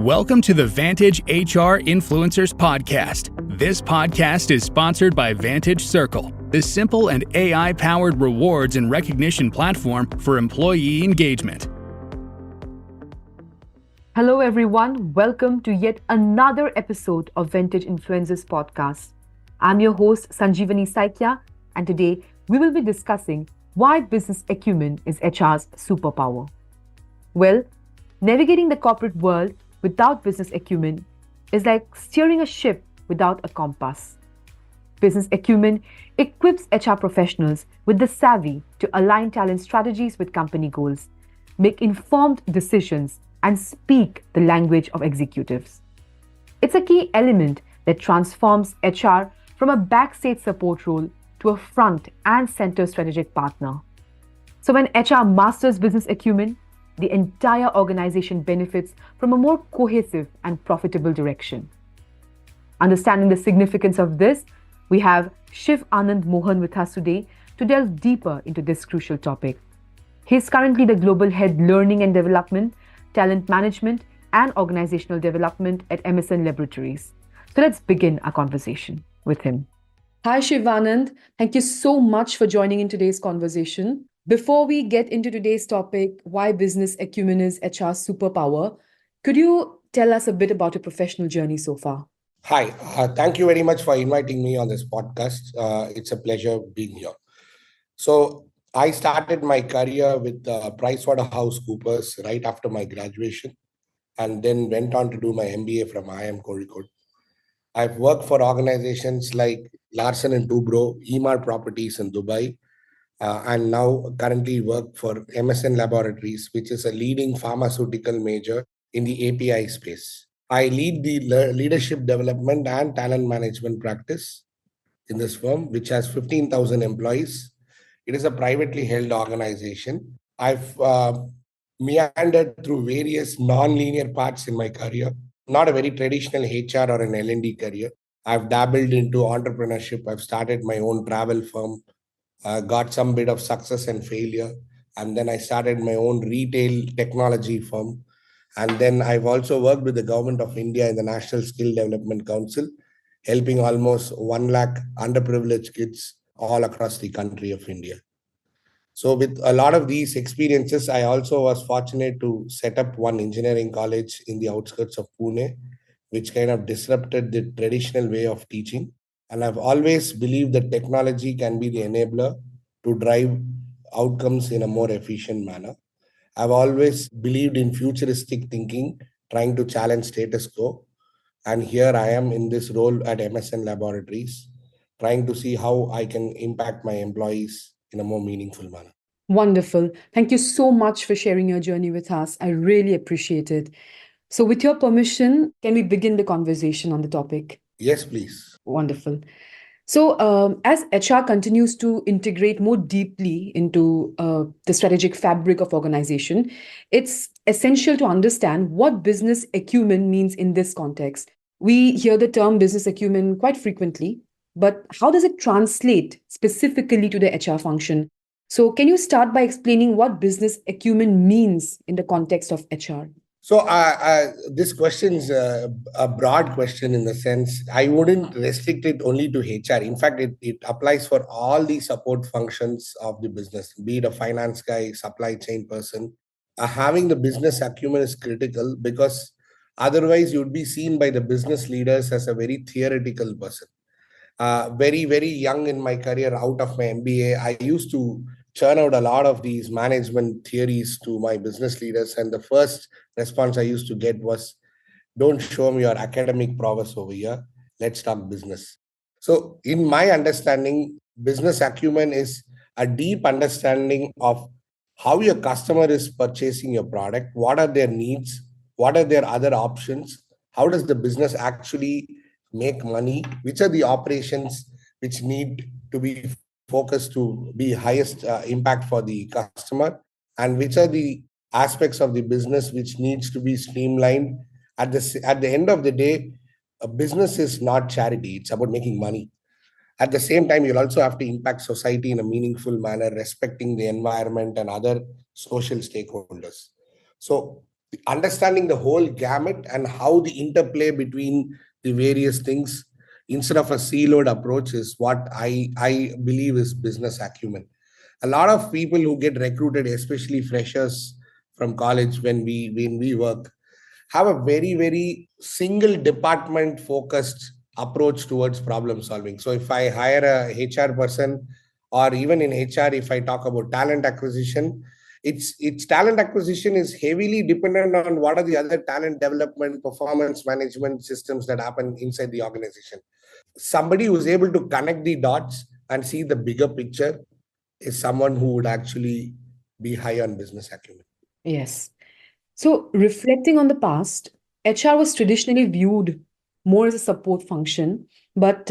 Welcome to the Vantage HR Influencers Podcast. This podcast is sponsored by Vantage Circle, the simple and AI-powered rewards and recognition platform for employee engagement. Hello everyone, welcome to yet another episode of Vantage Influencers Podcast. I'm your host Sanjeevani Saikia, and today we will be discussing why business acumen is HR's superpower. Well, navigating the corporate world without business acumen is like steering a ship without a compass. Business acumen equips HR professionals with the savvy to align talent strategies with company goals, make informed decisions, and speak the language of executives. It's a key element that transforms HR from a backstage support role to a front and center strategic partner. So when HR masters business acumen, the entire organization benefits from a more cohesive and profitable direction. Understanding the significance of this, we have Shivanand Mohan with us today to delve deeper into this crucial topic. He is currently the Global Head Learning and Development, Talent Management, and Organizational Development at MSN Laboratories. So let's begin our conversation with him. Hi Shivanand, thank you so much for joining in today's conversation. Before we get into today's topic, why business acumen is HR's superpower, could you tell us a bit about your professional journey so far? Hi, thank you very much for inviting me on this podcast. It's a pleasure being here. So I started my career with PricewaterhouseCoopers right after my graduation, and then went on to do my MBA from IIM Kozhikode. I've worked for organizations like Larsen and Toubro, Emaar Properties in Dubai, and now currently work for MSN Laboratories, which is a leading pharmaceutical major in the API space. I lead the leadership development and talent management practice in this firm, which has 15,000 employees. It is a privately held organization. I've meandered through various non-linear paths in my career, not a very traditional HR or an L&D career. I've dabbled into entrepreneurship. I've started my own travel firm, got some bit of success and failure. And then I started my own retail technology firm. And then I've also worked with the government of India in the National Skill Development Council, helping almost 1 lakh underprivileged kids all across the country of India. So with a lot of these experiences, I also was fortunate to set up one engineering college in the outskirts of Pune, which kind of disrupted the traditional way of teaching. And I've always believed that technology can be the enabler to drive outcomes in a more efficient manner. I've always believed in futuristic thinking, trying to challenge status quo. And here I am in this role at MSN Laboratories, trying to see how I can impact my employees in a more meaningful manner. Wonderful. Thank you so much for sharing your journey with us. I really appreciate it. So with your permission, can we begin the conversation on the topic? Yes, please. Wonderful. So as HR continues to integrate more deeply into the strategic fabric of organization, it's essential to understand what business acumen means in this context. We hear the term business acumen quite frequently, but how does it translate specifically to the HR function? So can you start by explaining what business acumen means in the context of HR? So this question is a broad question in the sense I wouldn't restrict it only to HR. In fact, it applies for all the support functions of the business, be it a finance guy, supply chain person. Having the business acumen is critical because otherwise you would be seen by the business leaders as a very theoretical person. Very, very young in my career, out of my MBA, I used to churn out a lot of these management theories to my business leaders. And the first response I used to get was, don't show me your academic prowess over here. Let's talk business. So in my understanding, business acumen is a deep understanding of how your customer is purchasing your product. What are their needs? What are their other options? How does the business actually make money? Which are the operations which need to be focused to be highest impact for the customer, and which are the aspects of the business which needs to be streamlined? At the end of the day, a business is not charity. It's about making money. At the same time, you'll also have to impact society in a meaningful manner, respecting the environment and other social stakeholders. So understanding the whole gamut and how the interplay between the various things instead of a siloed approach is what I believe is business acumen. A lot of people who get recruited, especially freshers from college when we work, have a very single department focused approach towards problem solving. So if I hire a HR person, or even in HR, if I talk about talent acquisition, its talent acquisition is heavily dependent on what are the other talent development, performance management systems that happen inside the organization. Somebody who's able to connect the dots and see the bigger picture is someone who would actually be high on business acumen. Yes. So, reflecting on the past, HR was traditionally viewed more as a support function, but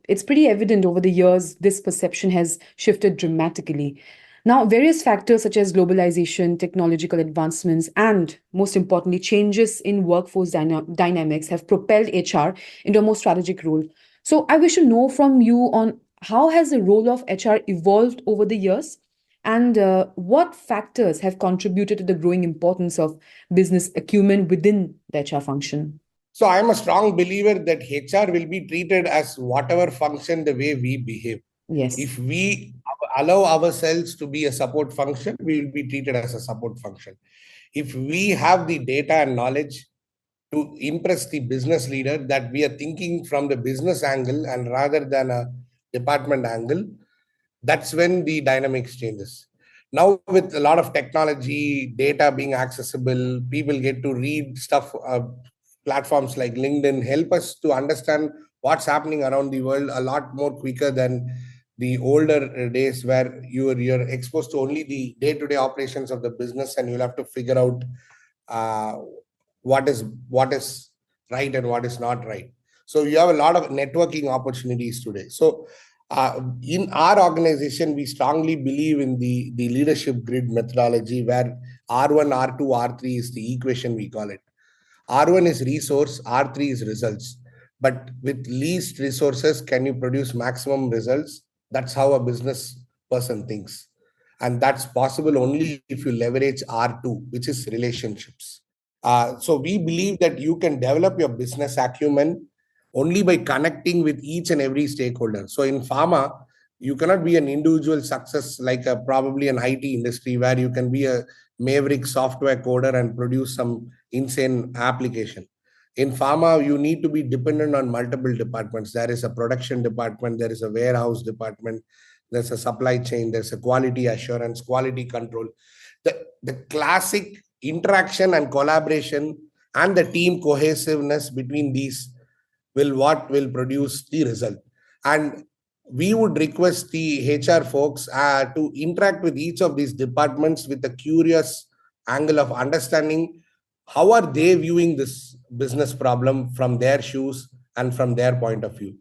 it's pretty evident over the years this perception has shifted dramatically. Now, various factors such as globalization, technological advancements, and most importantly, changes in workforce dynamics have propelled HR into a more strategic role. So, I wish to know from you on how has the role of HR evolved over the years, and what factors have contributed to the growing importance of business acumen within the HR function? So I'm a strong believer that HR will be treated as whatever function the way we behave. Yes. If we allow ourselves to be a support function, we will be treated as a support function. If we have the data and knowledge to impress the business leader that we are thinking from the business angle and rather than a department angle, that's when the dynamics changes. Now with a lot of technology, data being accessible, people get to read stuff. Platforms like LinkedIn help us to understand what's happening around the world a lot more quicker than the older days, where you're exposed to only the day-to-day operations of the business, and you'll have to figure out uh, what is right and what is not right. So you have a lot of networking opportunities today. So in our organization, we strongly believe in the leadership grid methodology, where R1, R2, R3 is the equation, we call it. R1 is resource, R3 is results. But with least resources, can you produce maximum results? That's how a business person thinks. And that's possible only if you leverage R2, which is relationships. So we believe that you can develop your business acumen only by connecting with each and every stakeholder. So in pharma, you cannot be an individual success like probably an IT industry, where you can be a maverick software coder and produce some insane application. In pharma, you need to be dependent on multiple departments. There is a production department, there is a warehouse department, there's a supply chain, there's a quality assurance, quality control. The classic interaction and collaboration and the team cohesiveness between these will produce the result. And we would request the HR folks to interact with each of these departments with a curious angle of understanding how are they viewing this business problem from their shoes and from their point of view.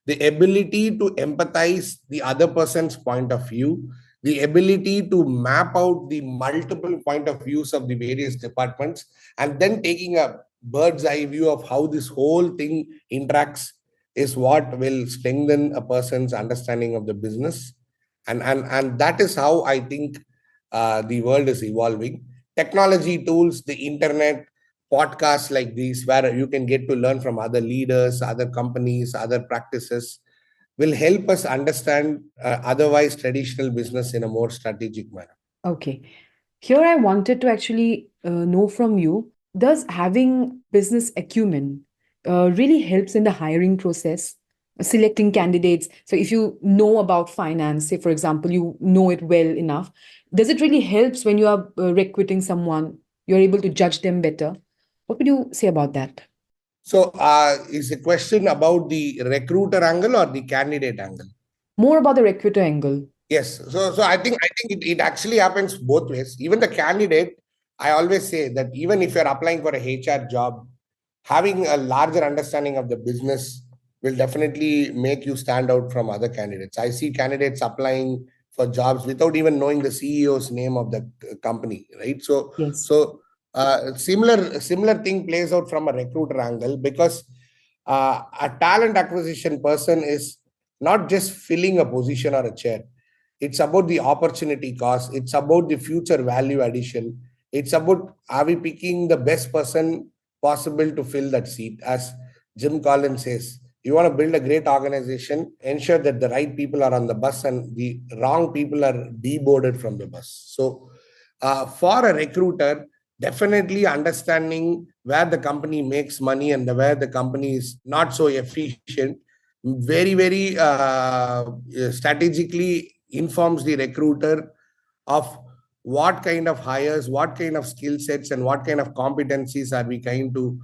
The ability to empathize the other person's point of view, the ability to map out the multiple point of views of the various departments, and then taking a bird's eye view of how this whole thing interacts is what will strengthen a person's understanding of the business. And that is how I think the world is evolving. Technology tools, the internet, podcasts like these, where you can get to learn from other leaders, other companies, other practices, will help us understand otherwise traditional business in a more strategic manner. Okay. Here I wanted to actually know from you, does having business acumen really helps in the hiring process, selecting candidates? So if you know about finance, say for example, you know it well enough, does it really helps when you are recruiting someone, you're able to judge them better? What would you say about that? So, is the question about the recruiter angle or the candidate angle? More about the recruiter angle. Yes. So I think it actually happens both ways. Even the candidate, I always say that even if you're applying for a HR job, having a larger understanding of the business will definitely make you stand out from other candidates. I see candidates applying for jobs without even knowing the CEO's name of the company, right? So Yes. so similar thing plays out from a recruiter angle, because a talent acquisition person is not just filling a position or a chair. It's about the opportunity cost. It's about the future value addition. It's about, are we picking the best person possible to fill that seat? As Jim Collins says, you want to build a great organization, ensure that the right people are on the bus and the wrong people are deboarded from the bus. So for a recruiter, definitely understanding where the company makes money and where the company is not so efficient, very, very strategically informs the recruiter of what kind of hires, what kind of skill sets, and what kind of competencies are we going to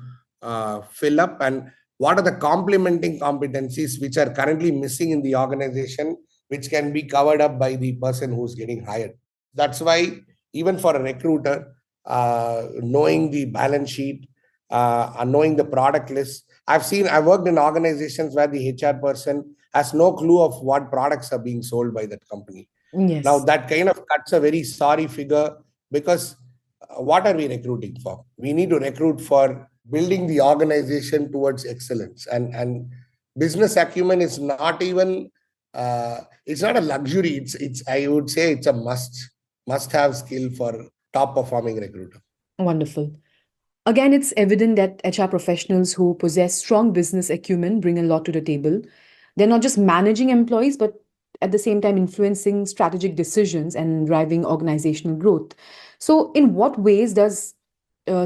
fill up, and what are the complementing competencies which are currently missing in the organization, which can be covered up by the person who's getting hired. That's why, even for a recruiter, knowing the balance sheet, and knowing the product list. I've worked in organizations where the HR person has no clue of what products are being sold by that company. Now, Yes. that kind of cuts a very sorry figure, because what are we recruiting for? We need to recruit for building the organization towards excellence. And business acumen is not even, it's not a luxury. It's I would say it's a must have skill for top performing recruiter. Wonderful. Again, it's evident that HR professionals who possess strong business acumen bring a lot to the table. They're not just managing employees, but at the same time influencing strategic decisions and driving organizational growth. So, in what ways does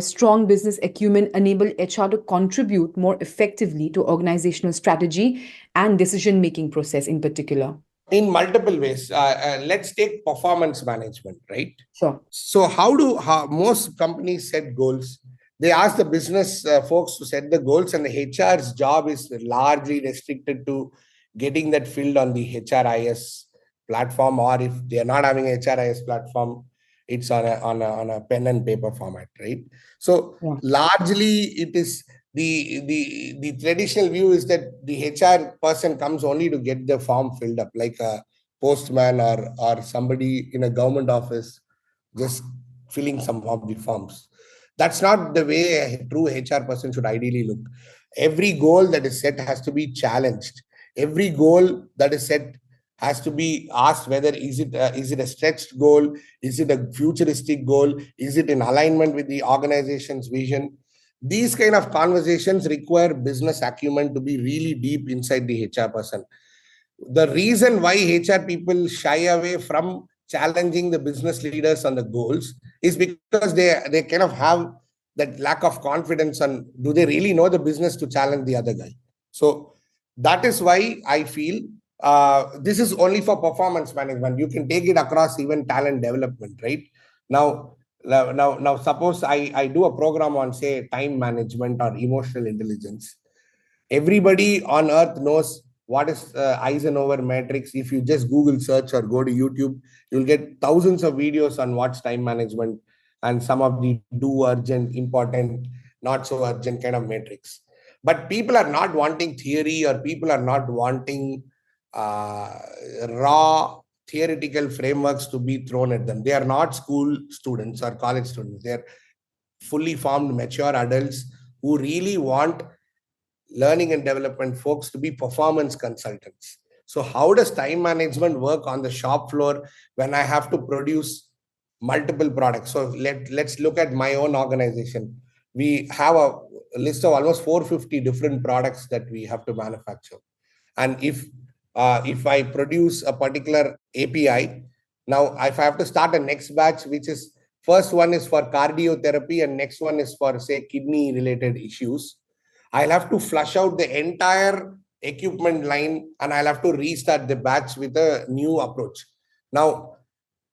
strong business acumen enable HR to contribute more effectively to organizational strategy and decision making process in particular? In multiple ways. Let's take performance management, right? Sure. So how most companies set goals? They ask the business folks to set the goals, and the HR's job is largely restricted to getting that filled on the HRIS platform, or if they are not having a HRIS platform, it's on a pen and paper format, right? So Yeah. largely it is the traditional view is that the HR person comes only to get the form filled up, like a postman or somebody in a government office just filling some of the forms. That's not the way a true HR person should ideally look. Every goal that is set has to be challenged. Every goal that is set has to be asked whether is it a stretched goal, is it a futuristic goal, is it in alignment with the organization's vision. These kind of conversations require business acumen to be really deep inside the HR person. The reason why HR people shy away from challenging the business leaders on the goals is because they kind of have that lack of confidence on, do they really know the business to challenge the other guy. So that is why I feel this is only for performance management. You can take it across even talent development, right? Now suppose I do a program on, say, time management or emotional intelligence. Everybody on earth knows what is Eisenhower matrix. If you just Google search or go to YouTube, you'll get thousands of videos on what's time management and some of the do urgent, important, not so urgent kind of matrix. But people are not wanting theory, or people are not wanting raw theoretical frameworks to be thrown at them. They are not school students or college students. They're fully formed, mature adults who really want learning and development folks to be performance consultants. So how does time management work on the shop floor when I have to produce multiple products? So let's look at my own organization. We have a list of almost 450 different products that we have to manufacture. And if I produce a particular API, now if I have to start a next batch, which is first one is for cardiotherapy and next one is for, say, kidney related issues, I'll have to flush out the entire equipment line and I'll have to restart the batch with a new approach. Now,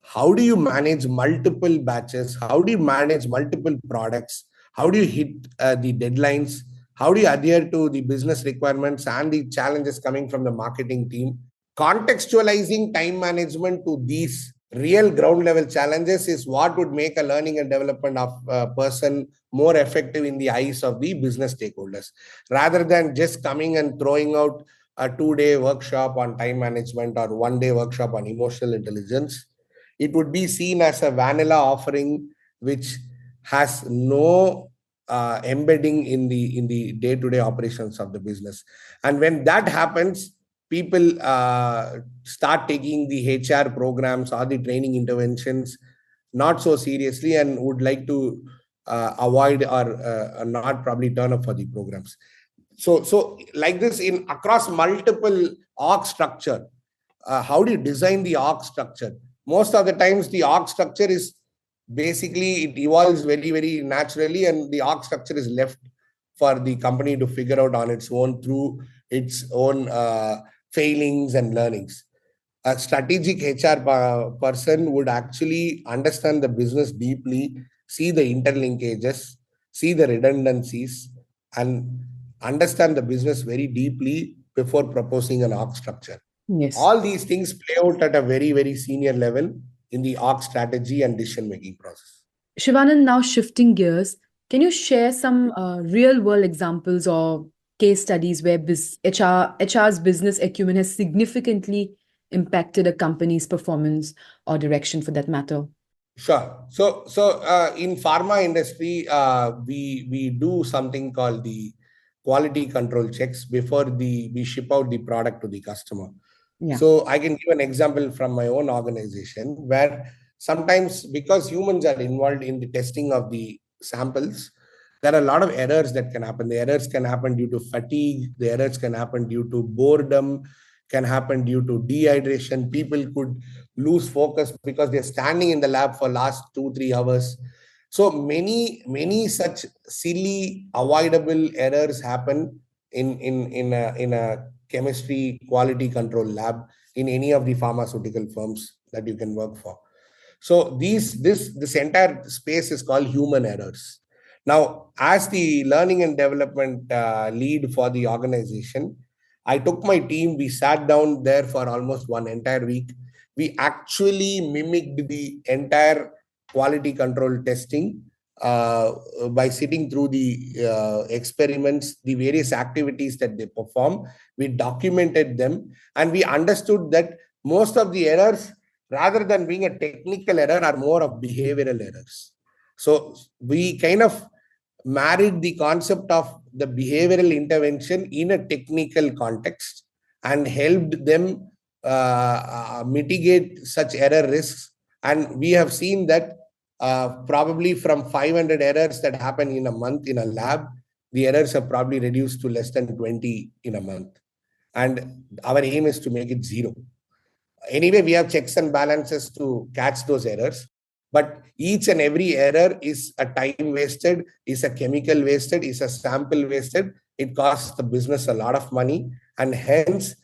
how do you manage multiple batches? How do you manage multiple products? How do you hit the deadlines? How do you adhere to the business requirements and the challenges coming from the marketing team? Contextualizing time management to these real ground level challenges is what would make a learning and development of a person more effective in the eyes of the business stakeholders, rather than just coming and throwing out a 2-day workshop on time management or 1-day workshop on emotional intelligence. It would be seen as a vanilla offering which has no embedding in the day-to-day operations of the business. And when that happens, people start taking the HR programs or the training interventions not so seriously and would like to avoid or not probably turn up for the programs. So like this in across multiple org structure, how do you design the org structure? Most of the times the org structure is basically it evolves very, very naturally, and the org structure is left for the company to figure out on its own through its own failings and learnings. A strategic HR person would actually understand the business deeply, see the interlinkages, see the redundancies, and understand the business very deeply before proposing an org structure. Yes. All these things play out at a very, very senior level in the org strategy and decision making process. Shivanand, now shifting gears, can you share some real world examples or case studies where HR's business acumen has significantly impacted a company's performance or direction for that matter? Sure. In pharma industry, we do something called the quality control checks before we ship out the product to the customer. Yeah. So I can give an example from my own organization where sometimes because humans are involved in the testing of the samples, there are a lot of errors that can happen. The errors can happen due to fatigue. The errors can happen due to boredom, can happen due to dehydration. People could lose focus because they're standing in the lab for last 2-3 hours. So many such silly avoidable errors happen in a chemistry quality control lab in any of the pharmaceutical firms that you can work for. So this entire space is called human errors. Now, as the learning and development lead for the organization, I took my team, we sat down there for almost one entire week. We actually mimicked the entire quality control testing by sitting through the experiments, the various activities that they perform. We documented them and we understood that most of the errors, rather than being a technical error, are more of behavioral errors. So we kind of married the concept of the behavioral intervention in a technical context and helped them mitigate such error risks. And we have seen that probably from 500 errors that happen in a month in a lab, the errors are probably reduced to less than 20 in a month. And our aim is to make it zero. Anyway, we have checks and balances to catch those errors. But each and every error is a time wasted, is a chemical wasted, is a sample wasted. It costs the business a lot of money. And hence,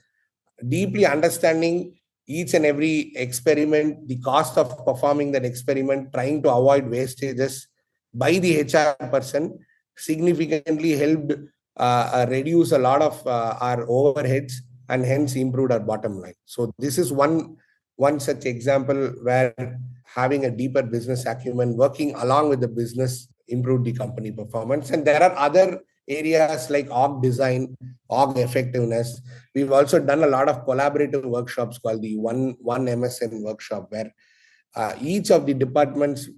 deeply understanding each and every experiment, the cost of performing that experiment, trying to avoid wastages by the HR person significantly helped reduce a lot of our overheads and hence improved our bottom line. So this is one such example where having a deeper business acumen, working along with the business, improved the company performance. And there are other areas like org design, org effectiveness. We've also done a lot of collaborative workshops called the one MSN workshop, where each of the departments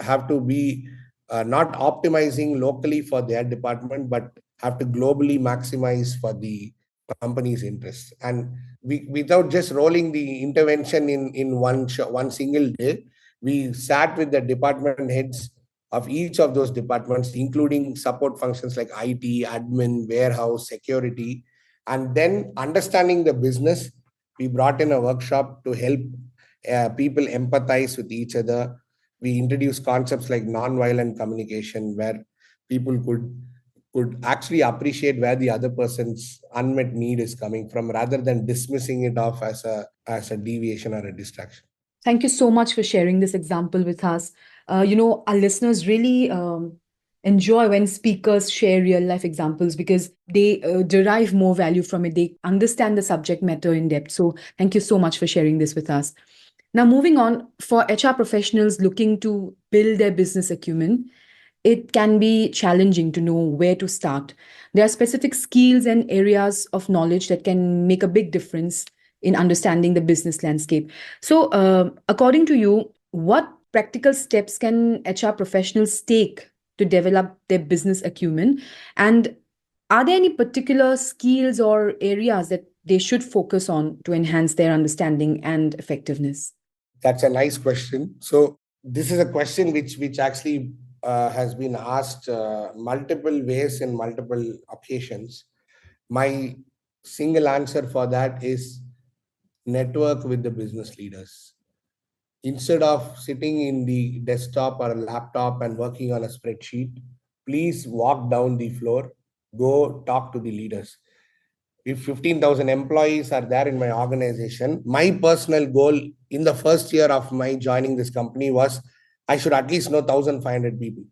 have to be not optimizing locally for their department, but have to globally maximize for the company's interests. And without just rolling the intervention in one single day, we sat with the department heads of each of those departments, including support functions like IT, admin, warehouse, security, and then understanding the business. We brought in a workshop to help people empathize with each other. We introduced concepts like non-violent communication, where people could actually appreciate where the other person's unmet need is coming from, rather than dismissing it off as a deviation or a distraction. Thank you so much for sharing this example with us. Our listeners really enjoy when speakers share real life examples because they derive more value from it. They understand the subject matter in depth. So thank you so much for sharing this with us. Now, moving on, for HR professionals looking to build their business acumen, it can be challenging to know where to start. There are specific skills and areas of knowledge that can make a big difference in understanding the business landscape. So, according to you, what practical steps can HR professionals take to develop their business acumen? And are there any particular skills or areas that they should focus on to enhance their understanding and effectiveness? That's a nice question. So this is a question which actually has been asked multiple ways in multiple occasions. My single answer for that is network with the business leaders. Instead of sitting in the desktop or a laptop and working on a spreadsheet, please walk down the floor, go talk to the leaders. If 15,000 employees are there in my organization, my personal goal in the first year of my joining this company was I should at least know 1,500 people.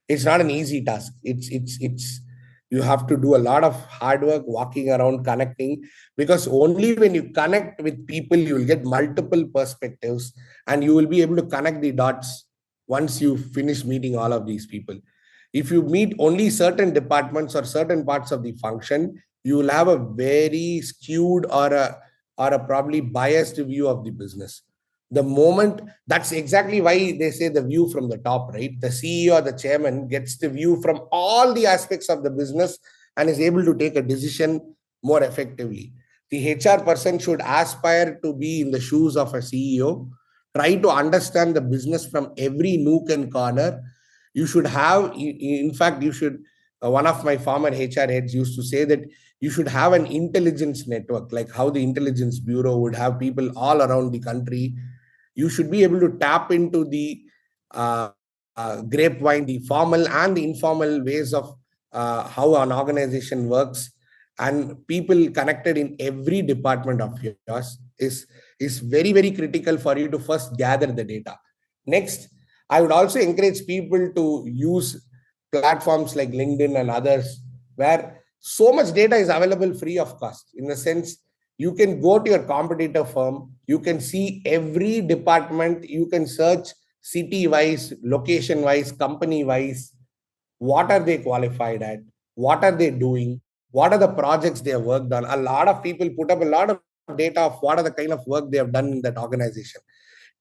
It's not an easy task. It's you have to do a lot of hard work walking around connecting, because only when you connect with people you will get multiple perspectives and you will be able to connect the dots once you finish meeting all of these people. If you meet only certain departments or certain parts of the function, you will have a very skewed or a probably biased view of the business. The moment, that's exactly why they say the view from the top, right? The CEO or the chairman gets the view from all the aspects of the business and is able to take a decision more effectively. The HR person should aspire to be in the shoes of a CEO, try to understand the business from every nook and corner. You should have, in fact, you should, one of my former HR heads used to say that you should have an intelligence network, like how the intelligence bureau would have people all around the country. You should be able to tap into the grapevine, the formal and the informal ways of how an organization works, and people connected in every department of yours is very, very critical for you to first gather the data. Next, I would also encourage people to use platforms like LinkedIn and others, where so much data is available free of cost. In the sense, you can go to your competitor firm, you can see every department, you can search city wise, location wise, company wise, what are they qualified at, what are they doing, what are the projects they have worked on. A lot of people put up a lot of data of what are the kind of work they have done in that organization.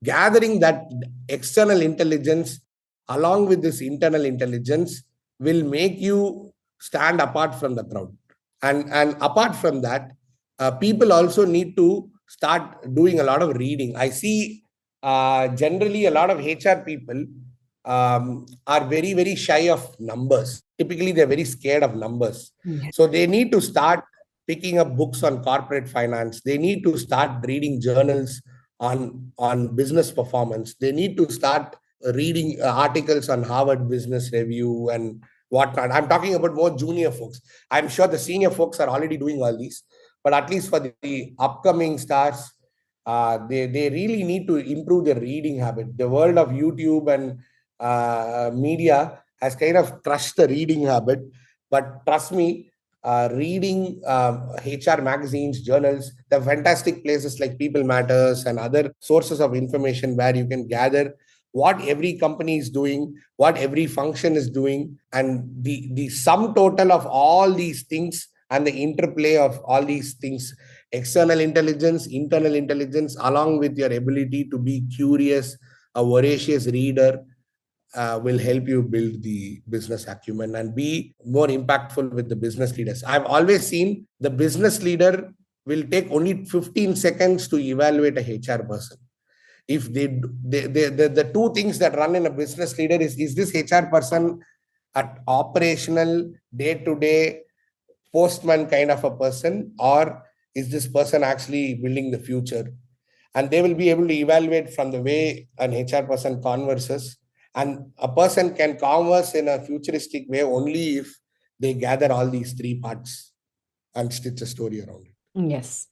Gathering that external intelligence along with this internal intelligence will make you stand apart from the crowd. And apart from that, people also need to start doing a lot of reading. I see generally a lot of HR people are very, very shy of numbers. Typically, they're very scared of numbers. Yes. So they need to start picking up books on corporate finance. They need to start reading journals on business performance. They need to start reading articles on Harvard Business Review and whatnot. I'm talking about more junior folks. I'm sure the senior folks are already doing all these, but at least for the upcoming stars, they really need to improve their reading habit. The world of YouTube and media has kind of crushed the reading habit. But trust me, reading HR magazines, journals, the fantastic places like People Matters and other sources of information where you can gather what every company is doing, what every function is doing, and the sum total of all these things and the interplay of all these things, external intelligence, internal intelligence, along with your ability to be curious, a voracious reader, will help you build the business acumen and be more impactful with the business leaders. I've always seen the business leader will take only 15 seconds to evaluate a HR person. If the two things that run in a business leader is this HR person at operational day-to-day postman kind of a person, or is this person actually building the future? And they will be able to evaluate from the way an HR person converses. And a person can converse in a futuristic way only if they gather all these three parts and stitch a story around it. Yes.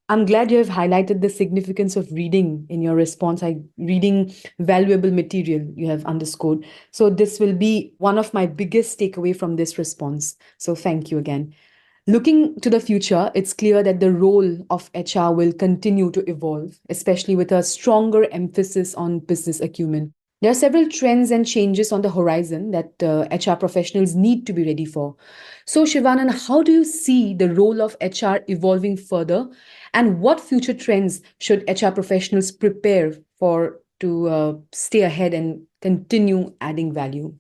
I'm glad you have highlighted the significance of reading in your response. Reading valuable material, you have underscored. So this will be one of my biggest takeaway from this response. So thank you again. Looking to the future, it's clear that the role of HR will continue to evolve, especially with a stronger emphasis on business acumen. There are several trends and changes on the horizon that HR professionals need to be ready for. So, Shivanand, how do you see the role of HR evolving further, and what future trends should HR professionals prepare for to stay ahead and continue adding value?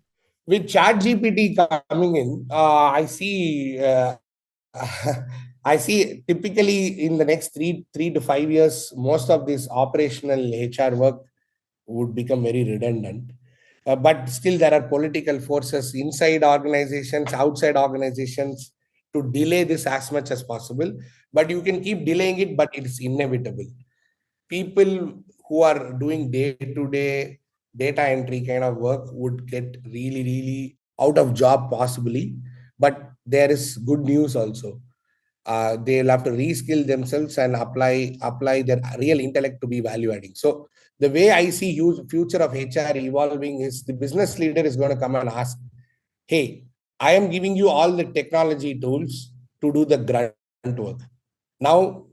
With ChatGPT coming in, I see I see typically in the next 3 to 5 years, most of this operational HR work would become very redundant. But still, there are political forces inside organizations, outside organizations to delay this as much as possible. But you can keep delaying it, but it's inevitable. People who are doing day-to-day data entry kind of work would get really, really out of job possibly. But there is good news also. They'll have to reskill themselves and apply their real intellect to be value adding. So the way I see future of HR evolving is the business leader is going to come and ask, hey, I am giving you all the technology tools to do the grunt work. Now,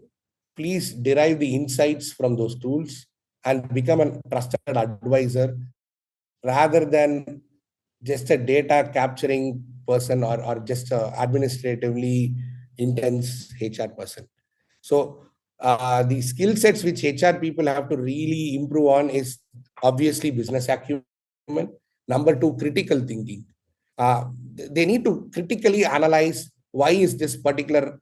please derive the insights from those tools and become a trusted advisor rather than just a data capturing person or just a administratively intense HR person. So the skill sets which HR people have to really improve on is obviously business acumen. Number two, critical thinking. They need to critically analyze why is this particular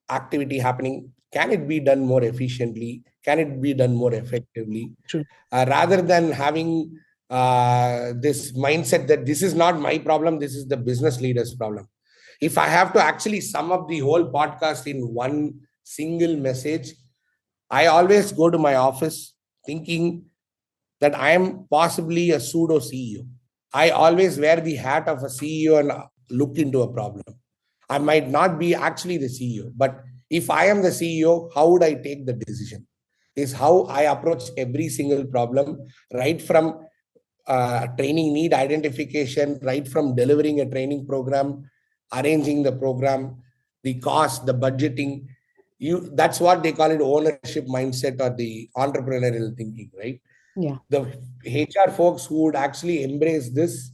activity happening. Can it be done more efficiently? Can it be done more effectively? True. Rather than having this mindset that this is not my problem, this is the business leader's problem. If I have to actually sum up the whole podcast in one single message, I always go to my office thinking that I am possibly a pseudo CEO. I always wear the hat of a CEO and look into a problem. I might not be actually the CEO, but if I am the CEO, how would I take the decision? Is how I approach every single problem, right from training need identification, right from delivering a training program, arranging the program, the cost, the budgeting. That's what they call it, ownership mindset or the entrepreneurial thinking, right? Yeah. The HR folks who would actually embrace this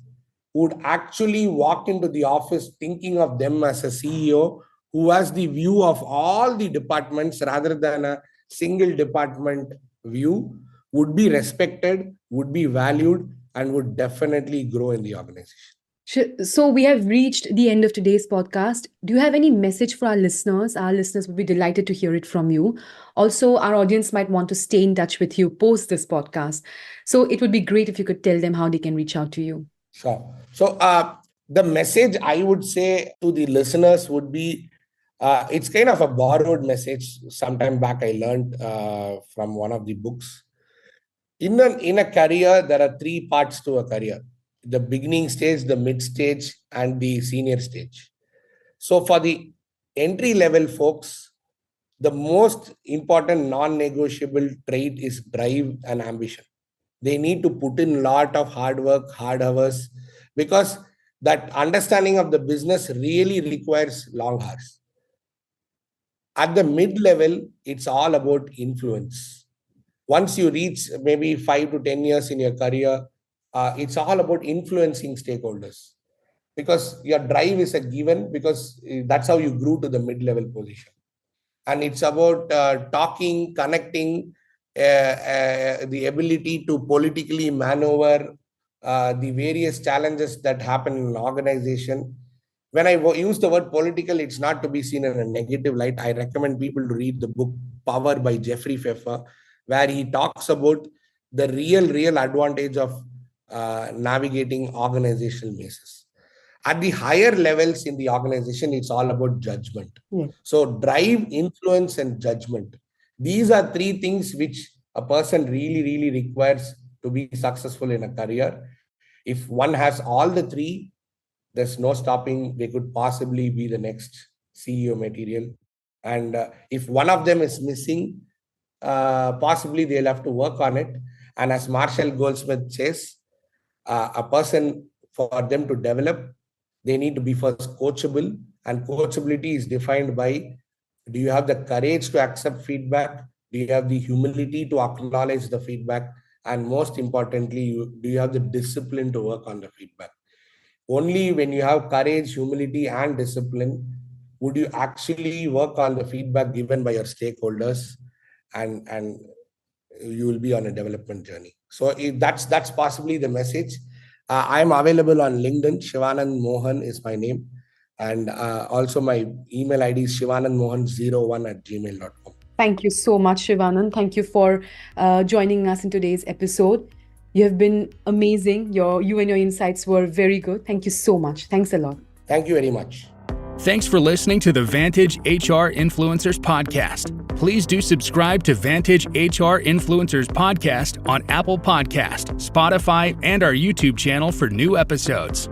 would actually walk into the office thinking of them as a CEO who has the view of all the departments rather than a single department view, would be respected, would be valued, and would definitely grow in the organization. So we have reached the end of today's podcast. Do you have any message for our listeners? Our listeners would be delighted to hear it from you. Also, our audience might want to stay in touch with you post this podcast. So it would be great if you could tell them how they can reach out to you. Sure. So the message I would say to the listeners would be, it's kind of a borrowed message. Sometime back I learned from one of the books. In a career, there are three parts to a career: the beginning stage, the mid stage, and the senior stage. So for the entry level folks, the most important non-negotiable trait is drive and ambition. They need to put in a lot of hard work, hard hours, because that understanding of the business really requires long hours. At the mid level, it's all about influence. Once you reach maybe 5 to 10 years in your career, it's all about influencing stakeholders, because your drive is a given, because that's how you grew to the mid-level position. And it's about talking, connecting, the ability to politically maneuver the various challenges that happen in an organization. When I use the word political, it's not to be seen in a negative light. I recommend people to read the book Power by Jeffrey Pfeffer, where he talks about the real advantage of navigating organizational mazes. At the higher levels in the organization, it's all about judgment. Yeah. So drive, influence, and judgment. These are three things which a person really requires to be successful in a career. If one has all the three, there's no stopping. They could possibly be the next CEO material. And if one of them is missing, possibly they'll have to work on it. And as Marshall Goldsmith says, a person, for them to develop, they need to be first coachable. And coachability is defined by, do you have the courage to accept feedback? Do you have the humility to acknowledge the feedback? And most importantly, do you have the discipline to work on the feedback? Only when you have courage, humility, and discipline would you actually work on the feedback given by your stakeholders, and you will be on a development journey. So that's possibly the message. I'm available on LinkedIn. Shivanand Mohan is my name. And also my email ID is shivanandmohan01@gmail.com. Thank you so much, Shivanand. Thank you for joining us in today's episode. You have been amazing. You and your insights were very good. Thank you so much. Thanks a lot. Thank you very much. Thanks for listening to the Vantage HR Influencers Podcast. Please do subscribe to Vantage HR Influencers Podcast on Apple Podcast, Spotify, and our YouTube channel for new episodes.